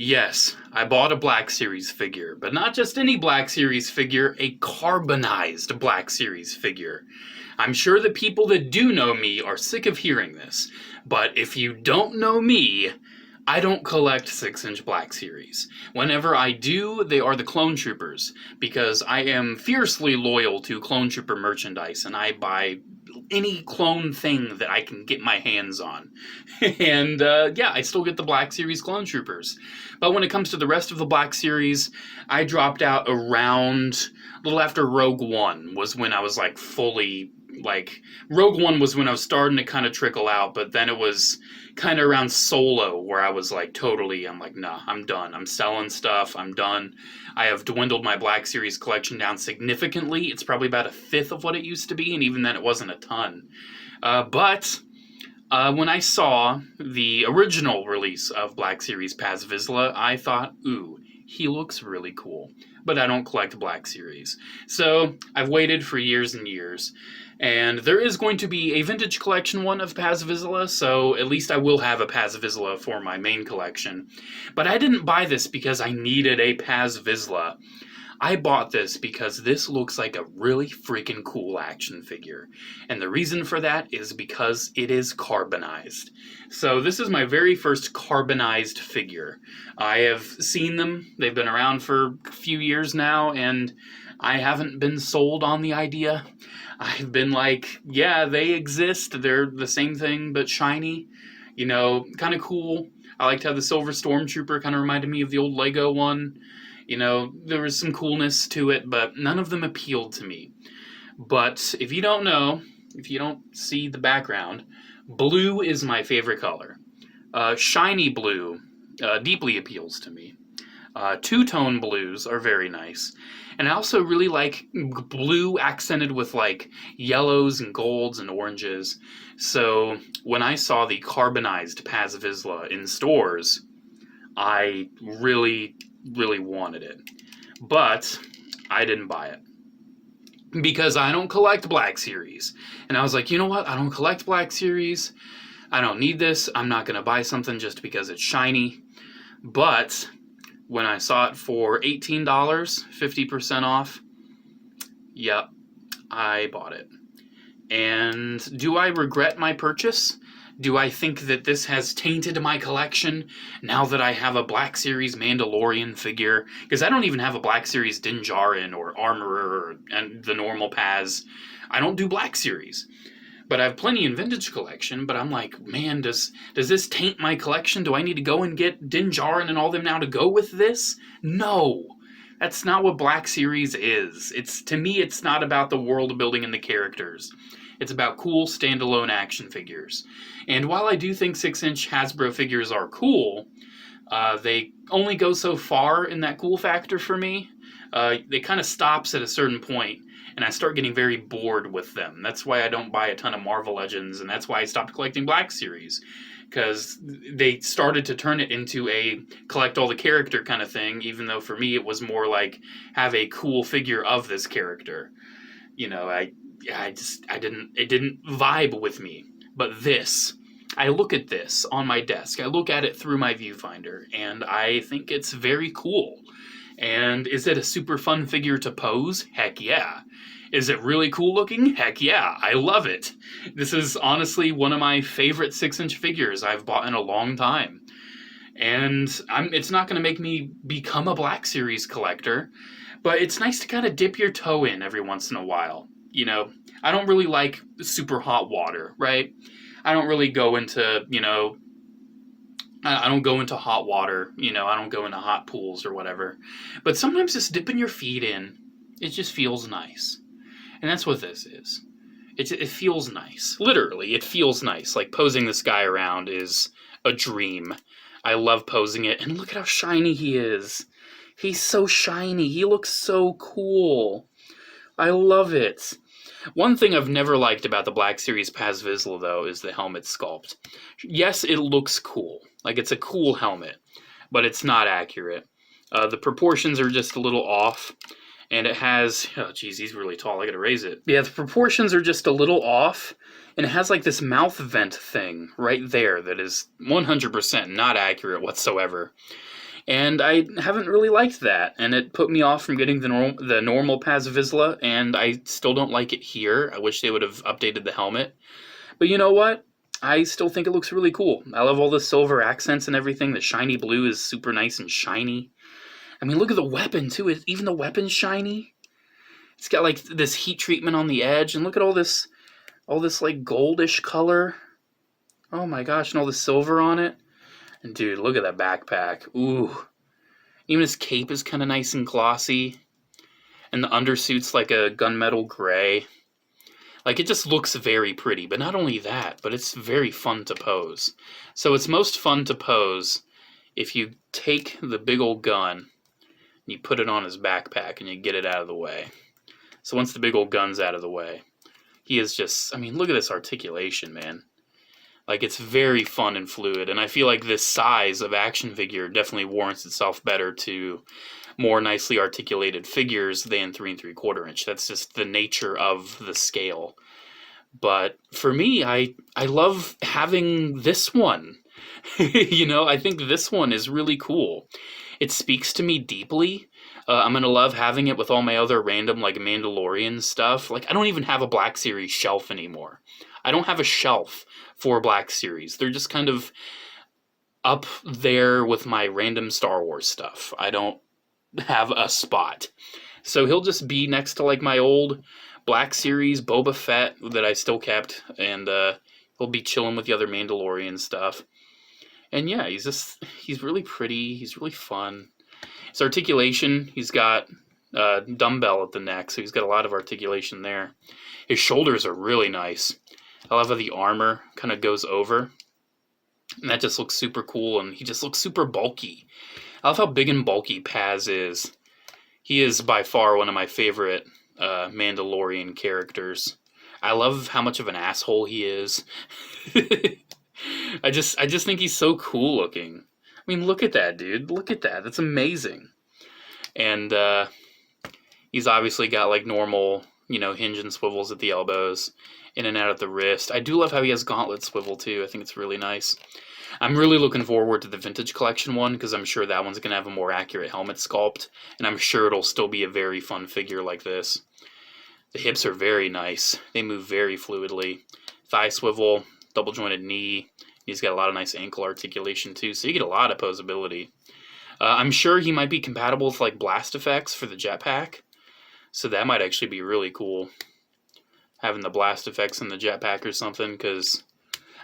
Yes, I bought a Black Series figure, but not just any Black Series figure, a carbonized Black Series figure. I'm sure the people that do know me are sick of hearing this, but if you don't know me, I don't collect 6-inch Black Series. Whenever I do, they are the Clone Troopers, because I am fiercely loyal to Clone Trooper merchandise, and I buy any clone thing that I can get my hands on. And yeah, I still get the Black Series Clone Troopers. But when it comes to the rest of the Black Series, I dropped out around a little after Rogue One was when I was like fully, Rogue One was when I was starting to kind of trickle out, but then it was kind of around Solo where I was like I'm like, nah, I'm done. I'm selling stuff. I'm done. I have dwindled my Black Series collection down significantly. It's probably about a fifth of what it used to be, and even then it wasn't a ton. But when I saw the original release of Black Series Paz Vizsla, I thought, ooh, he looks really cool. But I don't collect Black Series. So I've waited for years and years. And there is going to be a vintage collection one of Paz Vizsla, so at least I will have a Paz Vizsla for my main collection. But I didn't buy this because I needed a Paz Vizsla. I bought this because this looks like a really freaking cool action figure. And the reason for that is because it is carbonized. So this is my very first carbonized figure. I have seen them. They've been around for a few years now, and I haven't been sold on the idea. I've been like, yeah, they exist. They're the same thing, but shiny. You know, kind of cool. I liked how the Silver Stormtrooper kind of reminded me of the old Lego one. You know, there was some coolness to it, but none of them appealed to me. But if you don't know, if you don't see the background, blue is my favorite color. Shiny blue deeply appeals to me. Two-tone blues are very nice. And I also really like blue accented with like yellows and golds and oranges. So when I saw the carbonized Paz Vizsla in stores, I really wanted it. But I didn't buy it. Because I don't collect Black Series. And I was like, you know what? I don't collect Black Series. I don't need this. I'm not going to buy something just because it's shiny. But when I saw it for $18, 50% off, yep, I bought it. And do I regret my purchase? Do I think that this has tainted my collection now that I have a Black Series Mandalorian figure? Because I don't even have a Black Series Din Djarin or Armorer and the normal Paz. I don't do Black Series. But I have plenty in vintage collection, but I'm like, man, does this taint my collection? Do I need to go and get Din Djarin and all them now to go with this? No. That's not what Black Series is. To me, it's not about the world building and the characters. It's about cool standalone action figures. And while I do think 6-inch Hasbro figures are cool, they only go so far in that cool factor for me. It kind of stops at a certain point, and I start getting very bored with them. That's why I don't buy a ton of Marvel Legends, and that's why I stopped collecting Black Series. Because they started to turn it into a collect all the character kind of thing, even though for me it was more like have a cool figure of this character. You know, it didn't vibe with me. But this, I look at this on my desk, I look at it through my viewfinder, and I think it's very cool. And is it a super fun figure to pose? Heck yeah. Is it really cool looking? Heck yeah, I love it. This is honestly one of my favorite 6-inch figures I've bought in a long time. And it's not going to make me become a Black Series collector, but it's nice to kind of dip your toe in every once in a while. You know, I don't really like super hot water, right? I don't really go into, I don't go into hot water, I don't go into hot pools or whatever. But sometimes just dipping your feet in, it just feels nice. And that's what this is. It feels nice. Literally, it feels nice. Like posing this guy around is a dream. I love posing it. And look at how shiny he is. He's so shiny. He looks so cool. I love it. One thing I've never liked about the Black Series Paz Vizsla, though, is the helmet sculpt. Yes, it looks cool. Like, it's a cool helmet, but it's not accurate. The proportions are just a little off, and it has... Oh, geez, he's really tall. I gotta raise it. Yeah, the proportions are just a little off, and it has, like, this mouth vent thing right there that is 100% not accurate whatsoever. And I haven't really liked that, and it put me off from getting the normal Paz Vizsla, and I still don't like it here. I wish they would have updated the helmet. But you know what? I still think it looks really cool. I love all the silver accents and everything. The shiny blue is super nice and shiny. I mean, look at the weapon, too. Even the weapon's shiny. It's got, like, this heat treatment on the edge, and look at all this, like, goldish color. Oh my gosh, and all the silver on it. And dude, look at that backpack. Ooh. Even his cape is kind of nice and glossy. And the undersuit's like a gunmetal gray. Like, it just looks very pretty. But not only that, but it's very fun to pose. So it's most fun to pose if you take the big old gun and you put it on his backpack and you get it out of the way. So once the big old gun's out of the way, he is just, I mean, look at this articulation, man. Like, it's very fun and fluid, and I feel like this size of action figure definitely warrants itself better to more nicely articulated figures than 3 3/4 inch. That's just the nature of the scale. But for me, I love having this one. You know, I think this one is really cool. It speaks to me deeply. I'm going to love having it with all my other random, like, Mandalorian stuff. Like, I don't even have a Black Series shelf anymore. I don't have a shelf for Black Series. They're just kind of up there with my random Star Wars stuff. I don't have a spot. So he'll just be next to, like, my old Black Series Boba Fett that I still kept, and he'll be chilling with the other Mandalorian stuff. And yeah, he's really pretty. He's really fun. His articulation, he's got a dumbbell at the neck, so he's got a lot of articulation there. His shoulders are really nice. I love how the armor kind of goes over. And that just looks super cool, and he just looks super bulky. I love how big and bulky Paz is. He is by far one of my favorite Mandalorian characters. I love how much of an asshole he is. I just think he's so cool looking. I mean, look at that, dude. Look at that. That's amazing. And he's obviously got, like, normal, you know, hinge and swivels at the elbows, in and out at the wrist. I do love how he has gauntlet swivel, too. I think it's really nice. I'm really looking forward to the Vintage Collection one, because I'm sure that one's going to have a more accurate helmet sculpt, and I'm sure it'll still be a very fun figure like this. The hips are very nice. They move very fluidly. Thigh swivel, double jointed knee. He's got a lot of nice ankle articulation, too, so you get a lot of posability. I'm sure he might be compatible with, like, blast effects for the jetpack, so that might actually be really cool, having the blast effects in the jetpack or something, because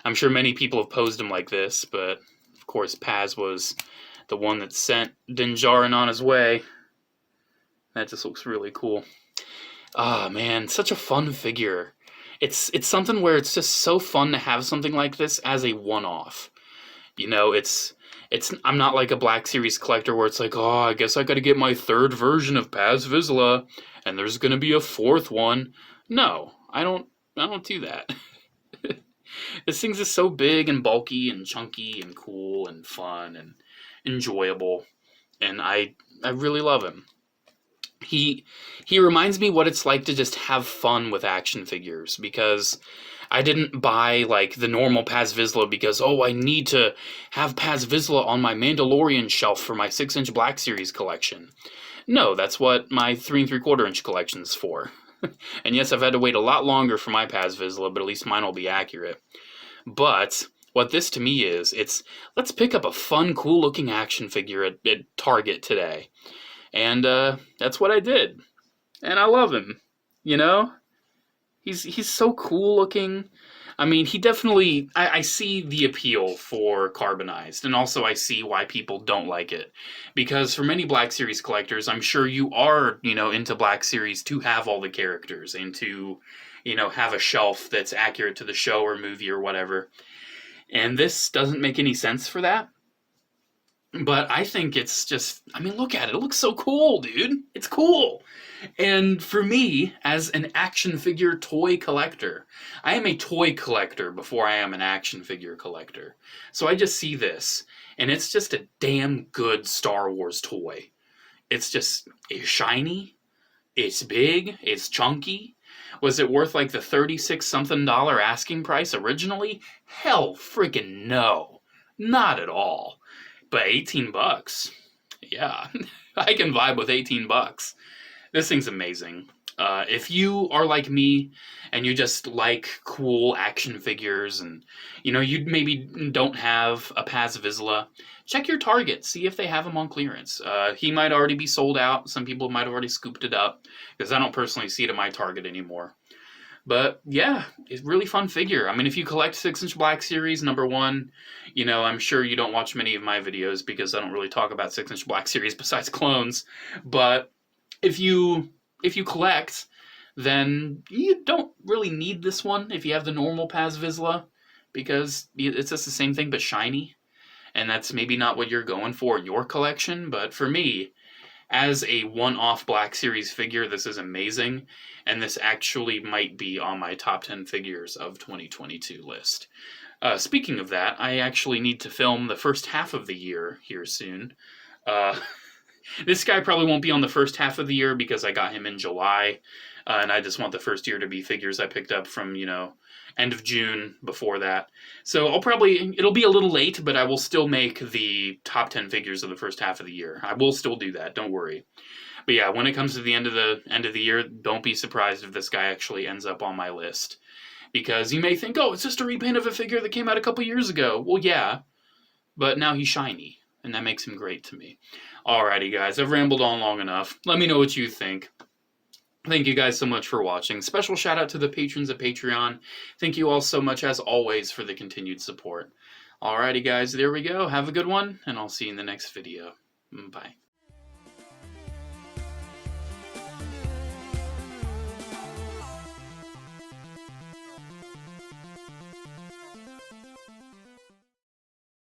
I'm sure many people have posed him like this, but of course Paz was the one that sent Din Djarin on his way. That just looks really cool. Ah, man, such a fun figure. It's something where it's just so fun to have something like this as a one-off. You know, I'm not like a Black Series collector where it's like, oh, I guess I gotta get my third version of Paz Vizsla, and there's gonna be a fourth one. No, I don't do that. This thing's just so big and bulky and chunky and cool and fun and enjoyable, and I really love him. He reminds me what it's like to just have fun with action figures, because I didn't buy, like, the normal Paz Vizsla because, oh, I need to have Paz Vizsla on my Mandalorian shelf for my 6-inch Black Series collection. No, that's what my 3 3/4 inch collection's for. And yes, I've had to wait a lot longer for my Paz Vizsla, but at least mine will be accurate. But what this to me is, let's pick up a fun, cool-looking action figure at Target today. And that's what I did. And I love him, you know? He's so cool looking. I mean, he definitely, I see the appeal for Carbonized, and also I see why people don't like it. Because for many Black Series collectors, I'm sure you are, you know, into Black Series to have all the characters, and to, you know, have a shelf that's accurate to the show or movie or whatever. And this doesn't make any sense for that. But I think it's just, I mean, look at it. It looks so cool, dude. It's cool. And for me, as an action figure toy collector, I am a toy collector before I am an action figure collector. So I just see this, and it's just a damn good Star Wars toy. It's shiny, it's big, it's chunky. Was it worth like the $36-something asking price originally? Hell friggin' no. Not at all. But $18, Yeah, I can vibe with 18 bucks. This thing's amazing. If you are like me and you just like cool action figures and you maybe don't have a Paz Vizsla, check your Target, see if they have them on clearance. He might already be sold out. Some people might have already scooped it up because I don't personally see it at my Target anymore. But yeah, it's a really fun figure. I mean, if you collect 6-inch Black Series, number one, I'm sure you don't watch many of my videos because I don't really talk about 6-inch Black Series besides clones. But if you collect, then you don't really need this one if you have the normal Paz Vizsla, because it's just the same thing but shiny, and that's maybe not what you're going for in your collection. But for me, as a one-off Black Series figure, this is amazing, and this actually might be on my top 10 figures of 2022 list. Speaking of that, I actually need to film the first half of the year here soon. This guy probably won't be on the first half of the year because I got him in July, and I just want the first year to be figures I picked up from, end of June before that. So it'll be a little late, but I will still make the top 10 figures of the first half of the year. I will still do that, don't worry. But yeah, when it comes to the end of the year, don't be surprised if this guy actually ends up on my list. Because you may think, oh, it's just a repaint of a figure that came out a couple years ago. Well, yeah, but now he's shiny, and that makes him great to me. Alrighty, guys, I've rambled on long enough. Let me know what you think. Thank you guys so much for watching. Special shout out to the patrons at Patreon. Thank you all so much, as always, for the continued support. Alrighty, guys, there we go. Have a good one, and I'll see you in the next video. Bye.